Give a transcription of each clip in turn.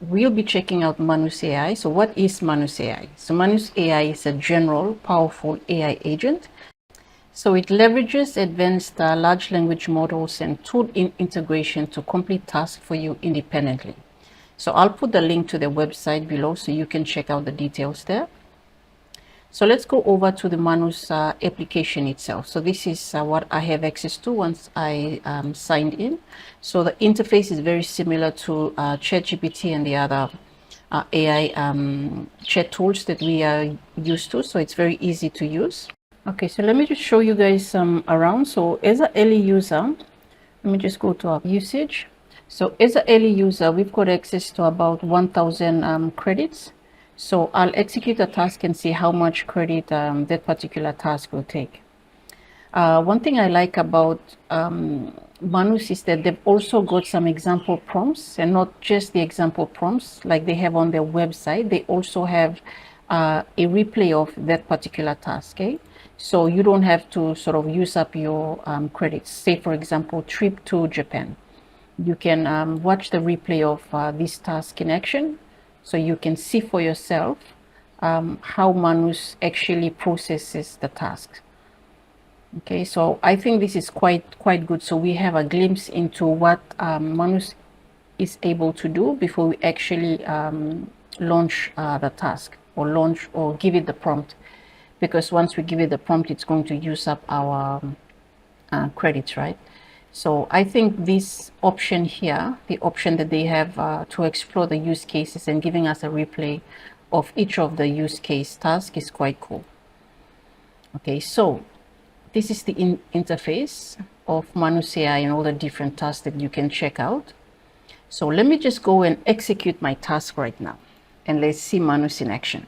we'll be checking out Manus AI. So what is Manus AI? So Manus AI is a general, powerful AI agent. So it leverages advanced large language models and tool integration to complete tasks for you independently. So I'll put the link to the website below so you can check out the details there. So let's go over to the Manus application itself. So this is what I have access to once I signed in. So the interface is very similar to ChatGPT and the other AI chat tools that we are used to. So it's very easy to use. Okay, so let me just show you guys around. So as an early user, let me just go to our usage. So as an early user, we've got access to about 1,000 credits. So I'll execute a task and see how much credit that particular task will take. One thing I like about Manus is that they've also got some example prompts, and not just the example prompts like they have on their website. They also have a replay of that particular task. Okay? So you don't have to sort of use up your credits. Say, for example, trip to Japan. You can watch the replay of this task in action, so you can see for yourself how Manus actually processes the task. Okay, so I think this is quite good. So we have a glimpse into what Manus is able to do before we actually launch the task or give it the prompt. Because once we give it the prompt, it's going to use up our credits, right? So I think this option here, the option that they have to explore the use cases and giving us a replay of each of the use case tasks is quite cool. Okay, so this is the interface of Manus AI and all the different tasks that you can check out. So let me just go and execute my task right now, and let's see Manus in action.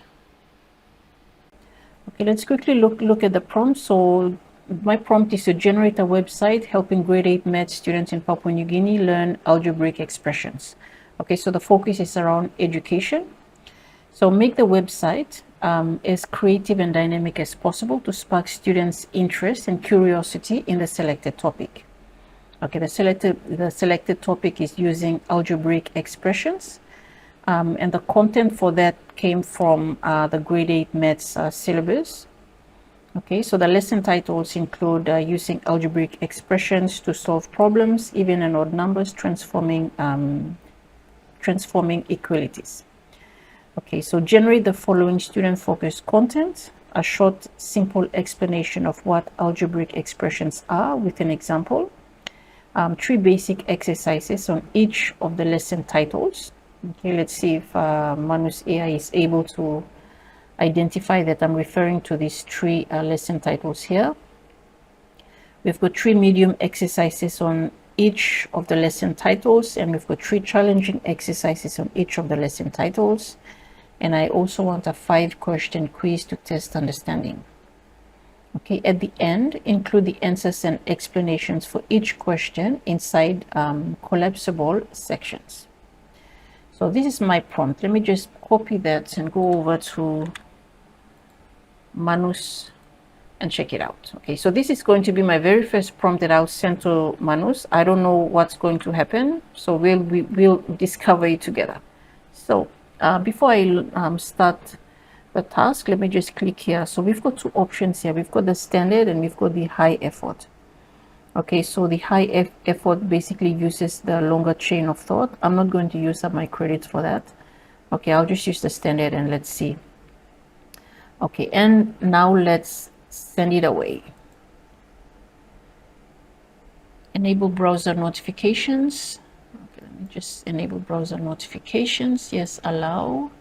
Okay, let's quickly look at the prompt. So my prompt is to generate a website helping grade 8 math students in Papua New Guinea learn algebraic expressions. Okay, so the focus is around education. So make the website as creative and dynamic as possible to spark students' interest and curiosity in the selected topic. Okay, the selected topic is using algebraic expressions. And the content for that came from the grade 8 maths syllabus. Okay, so the lesson titles include using algebraic expressions to solve problems, even and odd numbers, transforming equalities. Okay, so generate the following student-focused content: a short, simple explanation of what algebraic expressions are with an example, 3 basic exercises on each of the lesson titles. Okay, let's see if Manus AI is able to identify that I'm referring to these 3 lesson titles here. We've got 3 medium exercises on each of the lesson titles, and we've got 3 challenging exercises on each of the lesson titles. And I also want a 5-question quiz to test understanding. Okay, at the end, include the answers and explanations for each question inside collapsible sections. So this is my prompt. Let me just copy that and go over to Manus and check it out. Okay, so this is going to be my very first prompt that I'll send to Manus. I don't know what's going to happen, so we'll discover it together. So before I start the task, let me just click here. So we've got 2 options here. We've got the standard and we've got the high effort. Okay, so the high effort basically uses the longer chain of thought. I'm not going to use up my credits for that. Okay, I'll just use the standard and let's see. Okay, and now let's send it away. Enable browser notifications. Okay, let me just enable browser notifications. Yes, allow.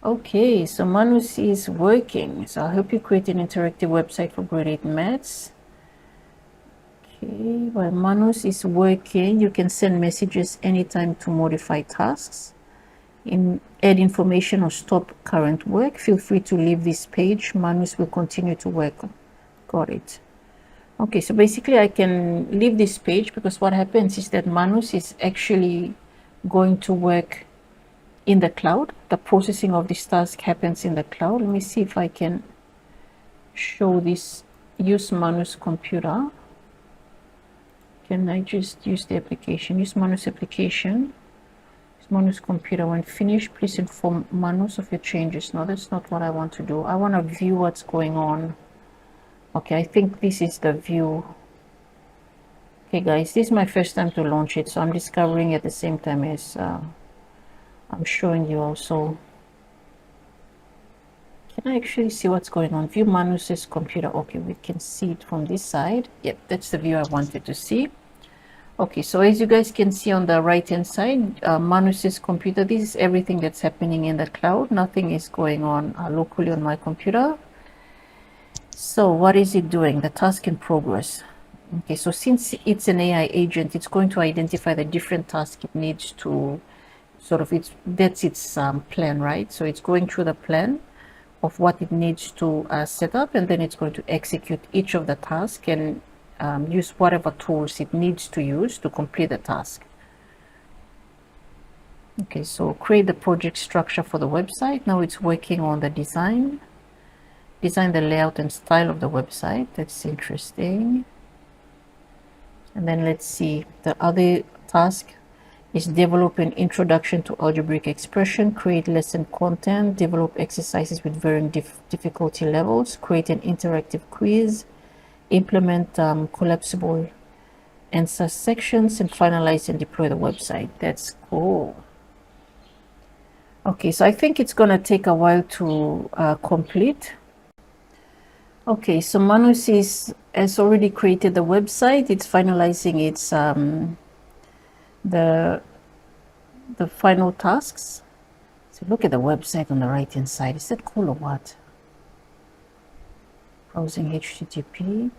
Okay, so Manus is working. So I'll help you create an interactive website for grade 8 maths. Okay, while Manus is working, you can send messages anytime to modify tasks, add information or stop current work. Feel free to leave this page. Manus will continue to work. Got it. Okay, so basically I can leave this page because what happens is that Manus is actually going to work in the cloud. The processing of this task happens in the cloud. Let me see if I can show this. Use Manus computer. Can I just use the application? Use Manus application. Manus computer. When finished, please inform Manus of your changes. No, that's not what I want to do. I want to view what's going on. Okay, I think this is the view. Okay guys, this is my first time to launch it, so I'm discovering at the same time as I'm showing you also. Can I actually see what's going on? View Manus's computer. Okay, we can see it from this side. Yep, that's the view I wanted to see. Okay, so as you guys can see on the right hand side, Manus's computer, this is everything that's happening in the cloud. Nothing is going on locally on my computer. So what is it doing? The task in progress. Okay, so since it's an AI agent, it's going to identify the different tasks it needs to that's its plan, right? So it's going through the plan of what it needs to set up, and then it's going to execute each of the tasks and use whatever tools it needs to use to complete the task. Okay, so create the project structure for the website. Now it's working on the design the layout and style of the website. That's interesting. And then let's see, the other task is develop an introduction to algebraic expression, create lesson content, develop exercises with varying difficulty levels, create an interactive quiz, implement collapsible answer sections, and finalize and deploy the website. That's cool. Okay, so I think it's gonna take a while to complete. Okay, so Manus has already created the website. It's finalizing its the final tasks. So look at the website on the right hand side. Is that cool or what? Browsing HTTP.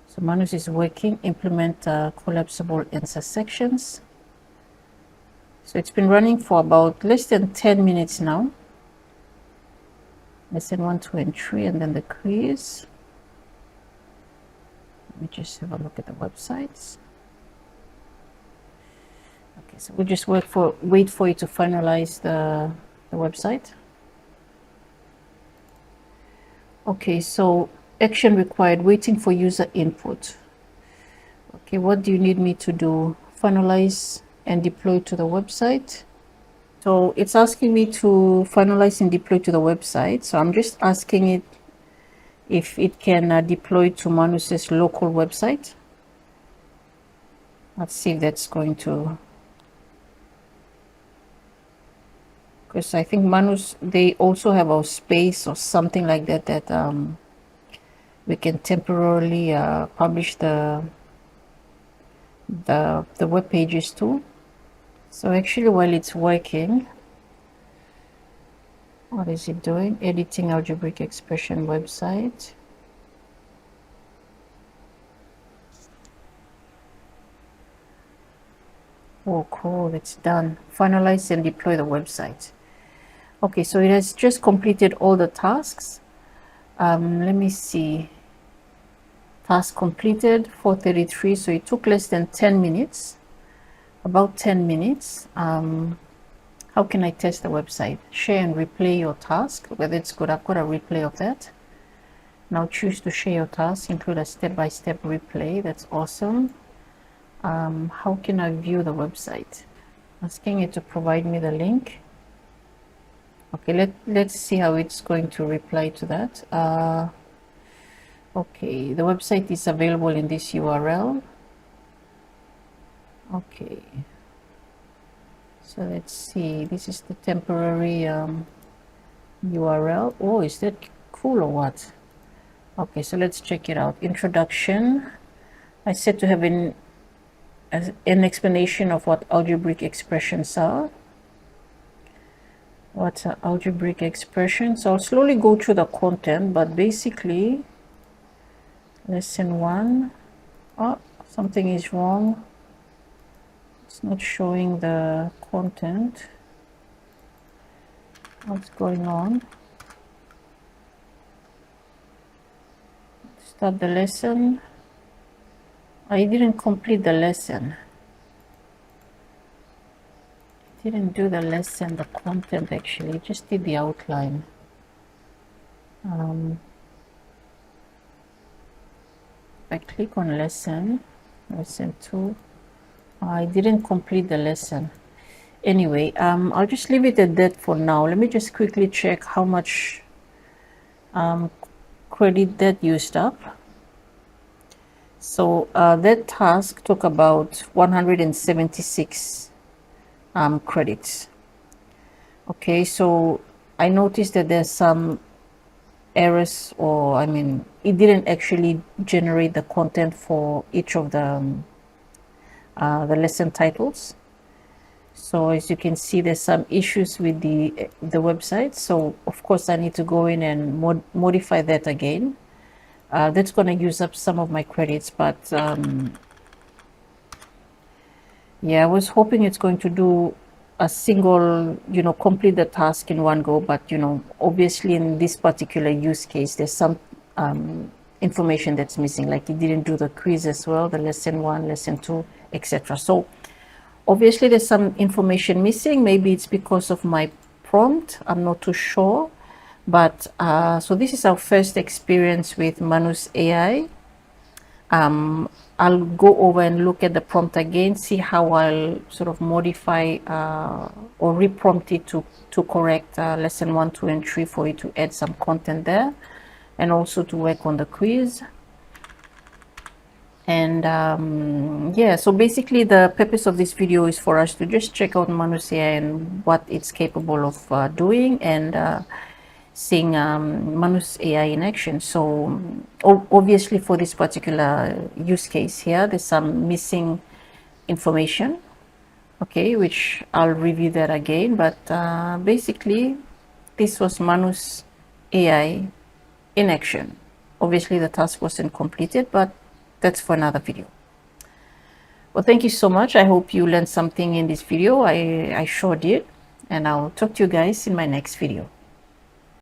So Manus is working. Implement collapsible answer sections. So it's been running for about less than 10 minutes now. Lesson 1, 2, and 3, and then the quiz. Let me just have a look at the websites. Okay, so we'll just wait for it to finalize the website. Okay, so action required, waiting for user input. Okay, what do you need me to do? Finalize and deploy to the website. So it's asking me to finalize and deploy to the website. So I'm just asking it if it can deploy to Manus's local website. Let's see if that's going to, because I think Manus, they also have a space or something like that that we can temporarily publish the web pages too. So actually, while it's working, what is it doing? Editing algebraic expression website. Oh, cool, it's done. Finalize and deploy the website. Okay, so it has just completed all the tasks. Let me see. Task completed, 4:33. So it took less than 10 minutes. About 10 minutes. How can I test the website? Share and replay your task, whether it's good. I've got a replay of that. Now choose to share your task, include a step-by-step replay. That's awesome. How can I view the website? Asking it to provide me the link. Okay, let's see how it's going to reply to that. Okay, the website is available in this URL. Okay, so let's see, this is the temporary URL. Oh, is that cool or what? Okay, so let's check it out. Introduction. I said to have an explanation of what algebraic expressions are. What's an algebraic expression? So I'll slowly go through the content, but basically, lesson 1. Oh, something is wrong. It's not showing the content. What's going on? Start the lesson. I didn't complete the lesson. Didn't do the lesson, the content actually, just did the outline. If I click on lesson 2, I didn't complete the lesson. Anyway, I'll just leave it at that for now. Let me just quickly check how much credit that used up. So that task took about 176 credits. Okay, so I noticed that there's some errors, or I mean, it didn't actually generate the content for each of the lesson titles. So as you can see, there's some issues with the website. So of course I need to go in and modify that again. That's going to use up some of my credits, but yeah, I was hoping it's going to do a single, complete the task in one go. But obviously in this particular use case, there's some information that's missing, like it didn't do the quiz as well, the lesson 1, lesson 2, etc. So obviously there's some information missing. Maybe it's because of my prompt, I'm not too sure. But so this is our first experience with Manus AI. I'll go over and look at the prompt again, see how I'll sort of modify or reprompt it to correct lesson 1, 2, and 3 for it to add some content there, and also to work on the quiz. And yeah, so basically the purpose of this video is for us to just check out Manus AI and what it's capable of doing, and seeing Manus AI in action. So obviously for this particular use case here, there's some missing information, okay, which I'll review that again. But basically this was Manus AI in action. Obviously the task wasn't completed, but that's for another video. Well, thank you so much. I hope you learned something in this video. I sure did, and I'll talk to you guys in my next video.